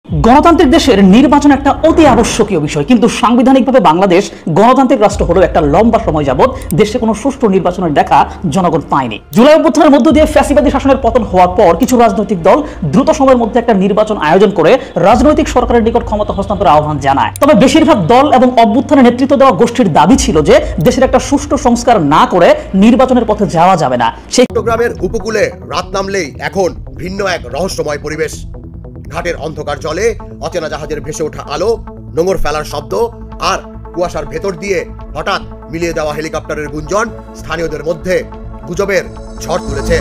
গণতান্ত্রিক দেশের নির্বাচন একটা অতি আবশ্যকীয় বিষয়, কিন্তু সাংবিধানিকভাবে বাংলাদেশ গণতান্ত্রিক রাষ্ট্র হলেও একটা লম্বা সময় যাবত দেশে কোনো সুষ্ঠু নির্বাচনের দেখা জনগণ পায়নি। জুলাই অভ্যুত্থানের মধ্য দিয়ে ফ্যাসিবাদী শাসনের পতন হওয়ার পর কিছু রাজনৈতিক দল দ্রুত সময়ের মধ্যে একটা নির্বাচন আয়োজন করে রাজনৈতিক সরকারের নিকট ক্ষমতা হস্তান্তরের আহ্বান জানায়। তবে বেশিরভাগ দল এবং অভ্যুত্থানের নেতৃত্ব দেওয়া গোষ্ঠীর দাবি ছিল যে দেশের একটা সুষ্ঠু সংস্কার না করে নির্বাচনের পথে যাওয়া যাবে না। চট্টগ্রামের উপকূলে রাত নামলেই এখন ভিন্ন এক রহস্যময় পরিবেশ। ঘাটের অন্ধকার জলে অচেনা জাহাজের ভেসে ওঠা আলো, নোঙর ফেলার শব্দ আর কুয়াশার ভেতর দিয়ে হঠাৎ মিলিয়ে দেওয়া হেলিকপ্টারের গুঞ্জন স্থানীয়দের মধ্যে গুজবের ঝড় তুলেছে।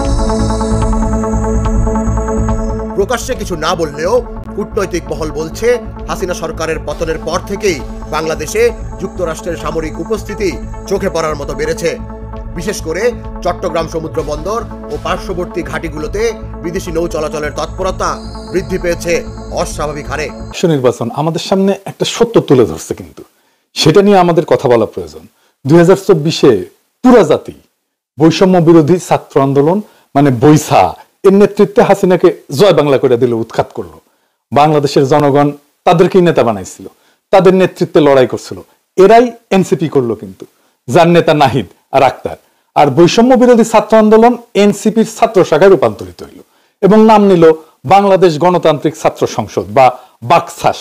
প্রকাশ্যে কিছু না বললেও কূটনৈতিক মহল বলছে, হাসিনা সরকারের পতনের পর থেকেই বাংলাদেশে যুক্তরাষ্ট্রের সামরিক উপস্থিতি চোখে পড়ার মতো বেড়েছে। বিশেষ করে চট্টগ্রাম সমুদ্র বন্দর ও পার্শ্ববর্তী ঘাটিগুলোতে বিদেশি নৌ চলাচলের তৎপরতা বৃদ্ধি পেয়েছে অস্বাভাবিক হারে। নির্বাচন আমাদের সামনে একটা সত্য তুলে ধরছে, কিন্তু সেটা নিয়ে আমাদের কথা বলা প্রয়োজন। 2024-এ পুরা জাতি বৈষম্য বিরোধী ছাত্র আন্দোলন মানে বৈসা এর নেতৃত্বে হাসিনাকে জয় বাংলা করে দিল, উৎখাত করলো। বাংলাদেশের জনগণ তাদেরকেই নেতা বানাইছিল, তাদের নেতৃত্বে লড়াই করছিল। এরাই এনসিপি করলো, কিন্তু যার নেতা নাহিদ আর আক্তার। আর বৈষম্য বিরোধী ছাত্র আন্দোলন এনসিপির ছাত্র শাখায় রূপান্তরিত হইল এবং নাম নিল বাংলাদেশ গণতান্ত্রিক ছাত্র সংসদ বা বাকছাস।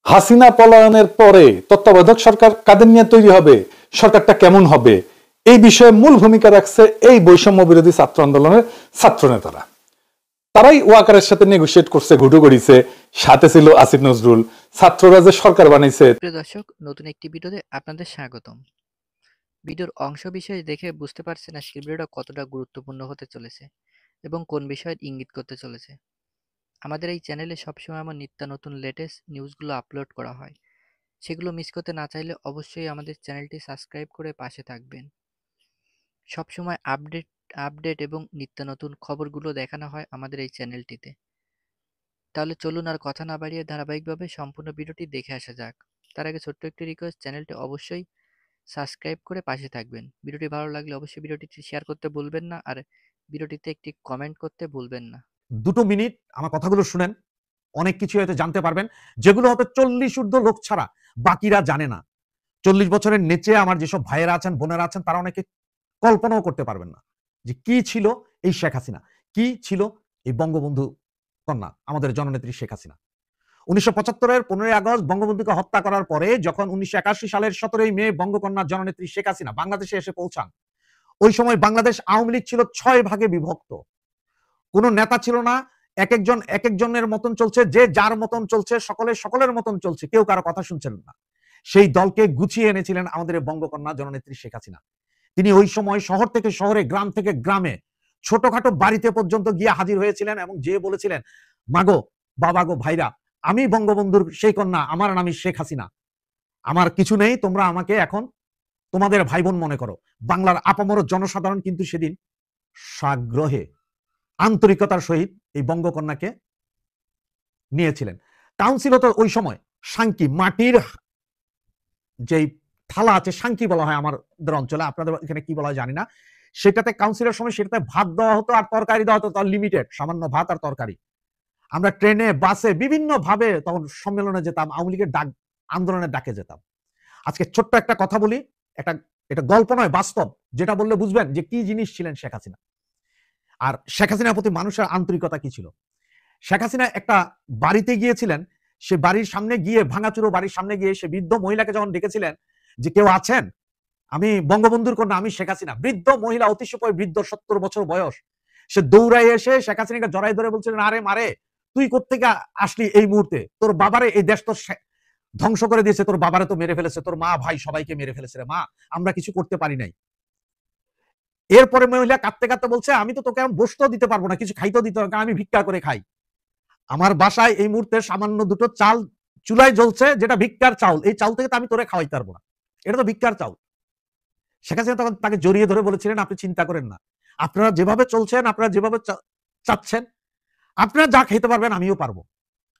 হাসিনা পলায়নের পরে তত্ত্বাবধায়ক সরকার কাদের নিয়ে তৈরি হবে, সরকারটা কেমন হবে, এই বিষয়ে মূল ভূমিকা রাখছে এই বৈষম্য বিরোধী ছাত্র আন্দোলনের ছাত্র নেতারা। তারাই ওয়াকারের সাথে নেগোশিয়েট করছে, ঘুটু করিছে, সাথে ছিল আসিফ নজরুল। ছাত্ররা যে সরকার বানাইছে। প্রিয় দর্শক, নতুন একটি ভিডিওতে আপনাদের স্বাগতম। ভিডিওর অংশ বিশেষ দেখে বুঝতে পারছেন আজকের ভিডিওটা কতটা গুরুত্বপূর্ণ হতে চলেছে এবং কোন বিষয়ে ইঙ্গিত করতে চলেছে। আমাদের এই চ্যানেলে সবসময় আমার নিত্য নতুন লেটেস্ট নিউজগুলো আপলোড করা হয়, সেগুলো মিস করতে না চাইলে অবশ্যই আমাদের চ্যানেলটি সাবস্ক্রাইব করে পাশে থাকবেন। সবসময় আপডেট এবং নিত্য নতুন খবরগুলো দেখানো হয় আমাদের এই চ্যানেলটিতে। তাহলে চলুন আর কথা না বাড়িয়ে ধারাবাহিকভাবে সম্পূর্ণ ভিডিওটি দেখে আসা যাক। তার আগে ছোট্ট একটি রিকোয়েস্ট, চ্যানেলটি অবশ্যই সাবস্ক্রাইব করে পাশে থাকবেন। ভিডিওটি ভালো লাগলে অবশ্যই ভিডিওটি শেয়ার করতে ভুলবেন না, আর ভিডিওটিতে একটি কমেন্ট করতে ভুলবেন না। 2 মিনিট আমার কথাগুলো শুনেন, অনেক কিছু হয়তো জানতে পারবেন যেগুলো হয়তো 40 ঊর্ধ্ব লোক ছাড়া বাকিরা জানে না। 40 বছরের নিচে আমার যেসব ভাইয়েরা আছেন, বোনেরা আছেন, তারা অনেকে কল্পনাও করতে পারবেন না যে কি ছিল এই শেখ হাসিনা, কি ছিল এই বঙ্গবন্ধু কন্যা আমাদের জননেত্রী শেখ হাসিনা। 1975-এর 15ই আগস্ট বঙ্গবন্ধুকে হত্যা করার পরে যখন 1981 সালের 17ই মে বঙ্গকন্যা জননেত্রী শেখ হাসিনা বাংলাদেশে এসে পৌঁছান, ওই সময় বাংলাদেশ আওয়ামী লীগ ছিল 6 ভাগে বিভক্ত। কোনো নেতা ছিল না, এক একজনের মতন চলছে, যে যার মতন চলছে, সকলের মতন চলছে, কেউ কারো কথা শুনছেন না। সেই দলকে গুছিয়ে এনেছিলেন আমাদের বঙ্গকন্যা জননেত্রী শেখ হাসিনা। তিনি ওই সময় শহর থেকে শহরে, গ্রাম থেকে গ্রামে, ছোটখাটো বাড়িতে পর্যন্ত গিয়ে হাজির হয়েছিলেন এবং যে বলেছিলেন, মাগো, বাবা গো, ভাইরা, আমি বঙ্গবন্ধুর সেই কন্যা, আমার নামই শেখ হাসিনা, আমার কিছু নেই, তোমরা আমাকে এখন তোমাদের ভাই বোন মনে করো। বাংলার আপামর জনসাধারণ কিন্তু সেদিন সাগ্রহে, আন্তরিকতার সহিত এই বঙ্গকন্যাকে নিয়েছিলেন। কাউন্সিল তো ওই সময় সাংকি, মাটির যেই থালা আছে, সাংকি বলা হয় আমাদের অঞ্চলে, আপনাদের এখানে কি বলা হয় জানি না, সেটাতে কাউন্সিলের সময় সেটাতে ভাত দেওয়া হতো আর তরকারি দেওয়া হতো, তার লিমিটেড, সামান্য ভাত আর তরকারি। আমরা ট্রেনে, বাসে বিভিন্ন ভাবে তখন সম্মেলনে যেতাম, আওয়ামী লীগের আন্দোলনের ডাকে যেতাম। আজকে ছোট্ট একটা কথা বলি, এটা গল্প নয়, বাস্তব, যেটা বললে বুঝবেন যে কি জিনিস ছিলেন শেখ হাসিনা। আর শেখ হাসিনার প্রতি মানুষের আন্তরিকতা কি ছিল। শেখ হাসিনা একটা বাড়িতে গিয়েছিলেন, সে বাড়ির সামনে গিয়ে, ভাঙাচুরো বাড়ির সামনে গিয়ে সে বৃদ্ধ মহিলাকে যখন ডেকেছিলেন যে কেউ আছেন, আমি বঙ্গবন্ধুর কন্যা, আমি শেখ হাসিনা, বৃদ্ধ মহিলা, অতিশয় বৃদ্ধ, 70 বছর বয়স, সে দৌড়াই এসে শেখ হাসিনাকে জড়াই ধরে বলছিলেন, আরে মারে, তুই কোত্থেকে আসলি এই মুহূর্তে, তোর বাবারে এই দেশ তো ধ্বংস করে দিয়েছে, তোর বাবারে তো মেরে ফেলেছে, তোর মা ভাই সবাইকে মেরে ফেলেছে রে মা, আমরা কিছু করতে পারি নাই। এরপরে মহিলা কাঁদতে কাঁদতে বলছে, আমি তো তোকে বসতেও দিতে পারবো না, কিছু খাইতেও দিতে পারবো না, আমি ভিক্ষা করে খাই, আমার বাসায় এই মুহূর্তে সামান্য 2টো চাল চুলায় জ্বলছে, যেটা ভিক্ষার চাউল, এই চাউল থেকে তো আমি তোরে খাওয়াইতে পারবো না, এটা তো ভিক্ষার চাউল। শেখ হাসিনা তখন তাকে জড়িয়ে ধরে বলেছিলেন, আপনি চিন্তা করেন না, আপনারা যেভাবে চলছেন, আপনারা যেভাবে চাচ্ছেন, আপনারা যা খেতে পারবেন আমিও পারবো।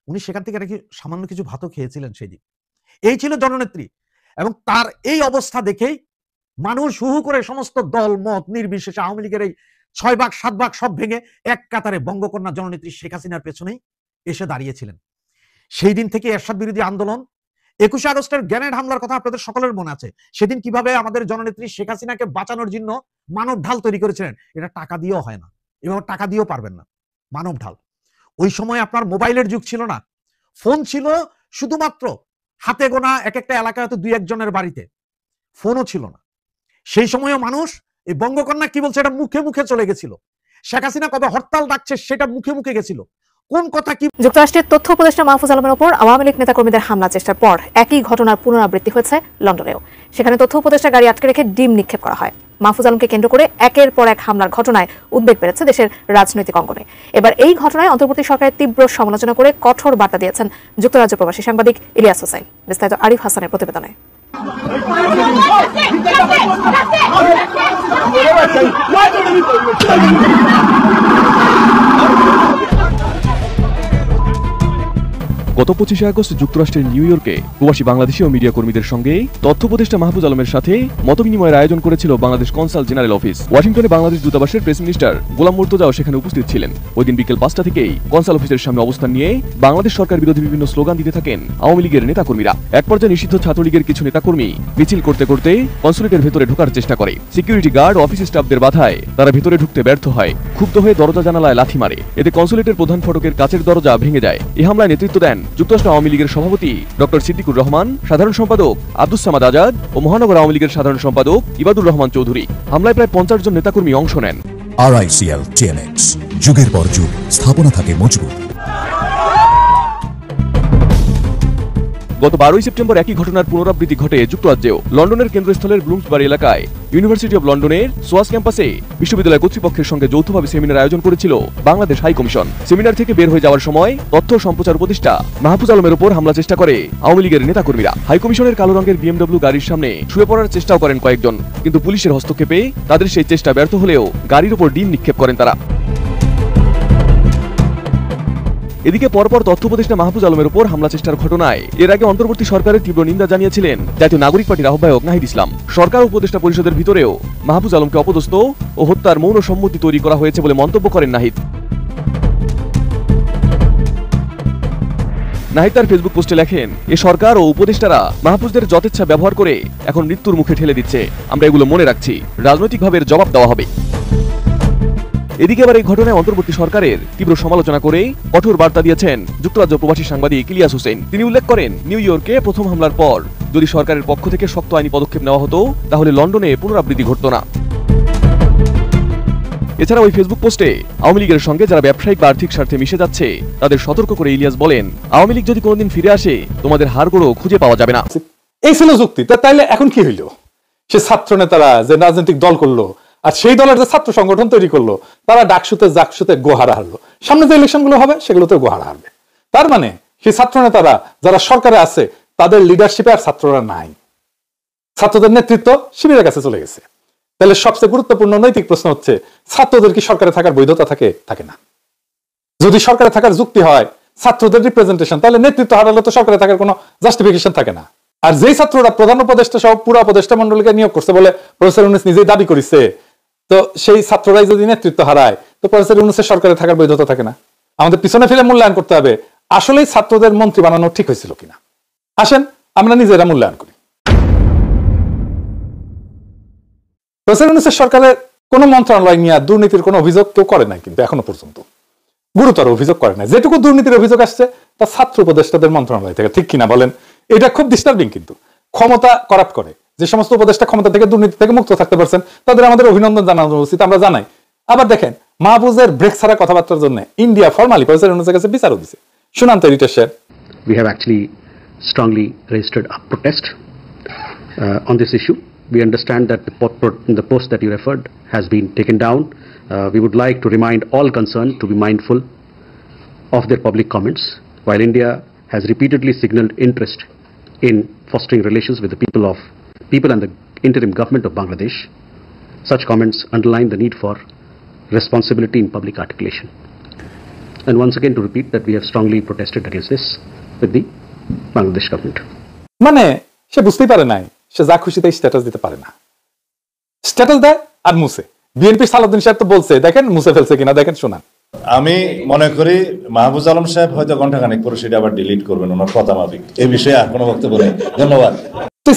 উনি সেখান থেকে নাকি সামান্য কিছু ভাতও খেয়েছিলেন সেদিন। এই ছিল জননেত্রী। এবং তার এই অবস্থা দেখেই মানুষ হু হু করে, সমস্ত দল মত নির্বিশেষে, আওয়ামী লীগের এই 6 ভাগ 7 ভাগ সব ভেঙে এক কাতারে বঙ্গকন্যা জননেত্রী শেখ হাসিনার পেছনেই এসে দাঁড়িয়েছিলেন। সেই দিন থেকে এরশাদ বিরোধী আন্দোলন, 21শে আগস্টের গ্রেনেড হামলার কথা আপনাদের সকলের মনে আছে। সেদিন কিভাবে আমাদের জননেত্রী শেখ হাসিনাকে বাঁচানোর জন্য মানব ঢাল তৈরি করেছিলেন, এটা টাকা দিয়েও হয় না, এভাবে টাকা দিয়েও পারবেন না। মানব ঢাল। ওই সময় আপনার মোবাইলের যুগ ছিল না, ফোন ছিল শুধুমাত্র হাতে গোনা এক একটা এলাকায় হয়তো 2-1 জনের বাড়িতে, ফোনও ছিল না। সেই সময়ও মানুষ এই বঙ্গকন্যা কি বলছে এটা মুখে মুখে চলে গেছিল, শেখ হাসিনা কবে হরতাল ডাকছে সেটা মুখে মুখে গেছিল, কোন কথা কি। যুক্তরাষ্ট্রের তথ্য উপদেষ্টা মাহফুজ আলমের উপর আওয়ামী লীগ নেতাকর্মীদের হামলা চেষ্টার পর একই ঘটনার পুনরাবৃত্তি হয়েছে লন্ডনেও। সেখানে তথ্য উপদেষ্টা গাড়ি আটকে রেখে ডিম নিক্ষেপ করা হয়। মাহফুজ আলমকে কেন্দ্র করে একের পর এক হামলার ঘটনায় উদ্বেগ বেড়েছে দেশের রাজনৈতিক অঙ্গনে। এবার এই ঘটনায় অন্তর্বর্তী সরকারের তীব্র সমালোচনা করে কঠোর বার্তা দিয়েছেন যুক্তরাজ্য প্রবাসী সাংবাদিক ইলিয়াস হোসেন। বিস্তারিত আরিফ হাসানের প্রতিবেদনে। গত 25শে আগস্ট যুক্তরাষ্ট্রের নিউ ইয়র্কে প্রবাসী বাংলাদেশি ও মিডিয়া কর্মীদের সঙ্গে তথ্য উপদেষ্টা মাহফুজ আলমের সাথে মতবিনিময়ের আয়োজন করেছিল বাংলাদেশ কনসাল জেনারেল অফিস। ওয়াশিংটনে বাংলাদেশ দূতাবাসের প্রেস মিনিস্টার গোলাম মুর্তজাও সেখানে উপস্থিত ছিলেন। ওই দিন বিকেল 5টা থেকেই কনসাল অফিসের সামনে অবস্থান নিয়ে বাংলাদেশ সরকার বিরোধী বিভিন্ন স্লোগান দিতে থাকেন আওয়ামী লীগের নেতাকর্মীরা। এক পর্যায়ে নিষিদ্ধ ছাত্রলীগের কিছু নেতাকর্মী মিছিল করতে করতে কনসুলেটের ভেতরে ঢোকার চেষ্টা করে। সিকিউরিটি গার্ড অফিস স্টাফদের বাধায় তারা ভেতরে ঢুকতে ব্যর্থ হয়। ক্ষুব্ধ হয়ে দরজা জানালায় লাথি মারে। এতে কনসুলেটের প্রধান ফটকের কাচের দরজা ভেঙে যায়। এই হামলায় নেতৃত্ব দেন যুক্তরাষ্ট্র আওয়ামী লীগের সভাপতি ডক্টর সিদ্দিকুর রহমান, সাধারণ সম্পাদক আব্দুস সামাদ আজাদ ও মহানগর আওয়ামী লীগের সাধারণ সম্পাদক ইবাদুর রহমান চৌধুরী। হামলায় প্রায় 50 জন নেতাকর্মী অংশ নেন। RICL TNX, যুগের পর যুগ স্থাপনা থাকে মজবুত। গত 12ই সেপ্টেম্বর একই ঘটনার পুনরাবৃত্তি ঘটে যুক্তরাজ্যেও। লন্ডনের কেন্দ্রস্থলের ব্লুমসবারি এলাকায় ইউনিভার্সিটি অব লন্ডনের সোয়াস ক্যাম্পাসে বিশ্ববিদ্যালয় কর্তৃপক্ষের সঙ্গে যৌথভাবে সেমিনার আয়োজন করেছিল বাংলাদেশ হাই কমিশন। সেমিনার থেকে বের হয়ে যাওয়ার সময় তথ্য সম্প্রচার উপদেষ্টা মাহফুজ আলমের উপর হামলা চেষ্টা করে আওয়ামী লীগের নেতাকর্মীরা। হাই কমিশনের কালো রঙের BMW গাড়ির সামনে শুয়ে পড়ার চেষ্টাও করেন কয়েকজন, কিন্তু পুলিশের হস্তক্ষেপে তাদের সেই চেষ্টা ব্যর্থ হলেও গাড়ির উপর ডিম নিক্ষেপ করেন তারা। এদিকে পরপর তথ্য উপদেষ্টা মাহফুজ আলমের উপর হামলা চেষ্টার ঘটনায় এর আগে অন্তর্বর্তী সরকারের তীব্র নিন্দা জানিয়েছিলেন জাতীয় নাগরিক পার্টির আহ্বায়ক নাহিদ ইসলাম। সরকার উপদেষ্টা পরিষদের ভিতরেও মাহফুজ আলমকে অপদস্থ ও হত্যার মৌন সম্মতি তৈরি করা হয়েছে বলে মন্তব্য করেন নাহিদ। নাহিদ তার ফেসবুক পোস্টে লেখেন, এ সরকার ও উপদেষ্টারা মাহফুজদের যথেচ্ছা ব্যবহার করে এখন মৃত্যুর মুখে ঠেলে দিচ্ছে। আমরা এগুলো মনে রাখছি, রাজনৈতিকভাবে এর জবাব দেওয়া হবে। এদিকে এবার এই ঘটনায় অন্তর্বর্তী সরকারের তীব্র সমালোচনা করে কঠোর বার্তা দিয়েছেন যুক্তরাজ্য প্রবাসী সাংবাদিক ইলিয়াস হোসেন। তিনি উল্লেখ করেন, নিউ ইয়র্কে প্রথম হামলার পর যদি সরকারের পক্ষ থেকে শক্ত আইনি পদক্ষেপ নেওয়া হতো তাহলে লন্ডনে পুনরাবৃত্তি ঘটত না। এছাড়া ওই ফেসবুক পোস্টে আওয়ামী লীগের সঙ্গে যারা ব্যবসায়িক বা আর্থিক স্বার্থে মিশে যাচ্ছে তাদের সতর্ক করে ইলিয়াস বলেন, আওয়ামী লীগ যদি কোনোদিন ফিরে আসে তোমাদের হাড়গোড়ও খুঁজে পাওয়া যাবে না। এই ছিল যুক্তি। তাইলে এখন কি হইল? সে ছাত্র নেতারা যে রাজনৈতিক দল করলো আর সেই দলের যে ছাত্র সংগঠন তৈরি করলো তারা ডাকসুতে জাকসুতে গোহারা হারলো। সামনে যে ইলেকশন গুলো হবে সেগুলোতে গোহারা হারবে। তার মানে সেই ছাত্র নেতারা যারা সরকারে আছে তাদের লিডারশিপে আর ছাত্ররা নাই, ছাত্রদের নেতৃত্ব শিবিরের কাছে চলে গেছে। তাহলে সবচেয়ে গুরুত্বপূর্ণ নৈতিক প্রশ্ন হচ্ছে, ছাত্রদের কি সরকারে থাকার বৈধতা থাকে? থাকে না। যদি সরকারে থাকার যুক্তি হয় ছাত্রদের রিপ্রেজেন্টেশন, তাহলে নেতৃত্ব হারালে তো সরকারে থাকার কোনো জাস্টিফিকেশন থাকে না। আর যেই ছাত্ররা প্রধান উপদেষ্টা সহ পুরো উপদেষ্টা মন্ডলীকে নিয়োগ করছে বলে প্রফেসর ইউনূস নিজেই দাবি করেছে, তো সেই ছাত্ররাই যদি নেতৃত্ব হারায় তো প্রফেসর ইউনূসের সরকারে থাকার বৈধতা থাকে না। আমাদের পিছনে ফিরে মূল্যায়ন করতে হবে আসলেই ছাত্রদের মন্ত্রী বানানো ঠিক হয়েছিল কিনা। আসেন আমরা নিজেরা মূল্যায়ন করি। প্রফেসর ইউনূসের সরকারের কোন মন্ত্রণালয় নিয়ে দুর্নীতির কোনো অভিযোগ কেউ করে নাই, কিন্তু এখনো পর্যন্ত গুরুতর অভিযোগ করে নাই। যেটুকু দুর্নীতির অভিযোগ আসছে তা ছাত্র উপদেষ্টাদের মন্ত্রণালয় থেকে, ঠিক কিনা বলেন? এটা খুব ডিস্টার্বিং। কিন্তু ক্ষমতা করাপ্ট করে যে সমস্ত উপদেষ্টা ক্ষমতা থেকে দুর্নীতি থেকে মুক্ত থাকতে পারছেন তাদের আমাদের অভিনন্দন জানানো উচিত, আমরা জানাই। আবার দেখেন মাহফুজের ব্রেক ছাড়া কথাবার্তার জন্য ইন্ডিয়া ফরমালি প্রফেসর ইউনূসের কাছে বিচারও দিছে। শুনান তো রিটেশ sir. We have actually strongly registered a protest on this issue. We understand that the post that you referred has been taken down. We would like to remind all concerned to be mindful of their public comments. While India has repeatedly signaled interest in fostering relations with the people and the interim government of Bangladesh, such comments underline the need for responsibility in public articulation. And once again to repeat that we have strongly protested against this with the Bangladesh government. মানে সে বুঝতেই পারে নাই, সে যা খুশিতে status দিতে পারে না, status দেয় আর মুছে। বিএনপি সালাউদ্দিন সাহেব তো বলছে, দেখেন মুছে ফেলছে কিনা, দেখেন শোনান। আমি মনে করি মাহফুজ আলম সাহেব হয়তো ঘন্টাখানেক পরে সেটা আবার ডিলিট করবেন ওনার কথা মাফিক। এই বিষয়ে আর কোনো বক্তব্য নেই। ধন্যবাদ।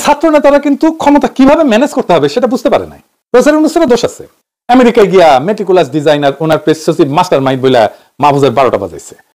ছাত্র নেতারা কিন্তু ক্ষমতা কিভাবে ম্যানেজ করতে হবে সেটা বুঝতে পারে নাই। প্রফেসর ইউনূসের দোষ আছে। আমেরিকায় গিয়া মেটিকুলাস ডিজাইনার ওনার প্রেস সচিব মাস্টার মাইন্ড বইলা মাহফুজের 12টা বাজাইছে।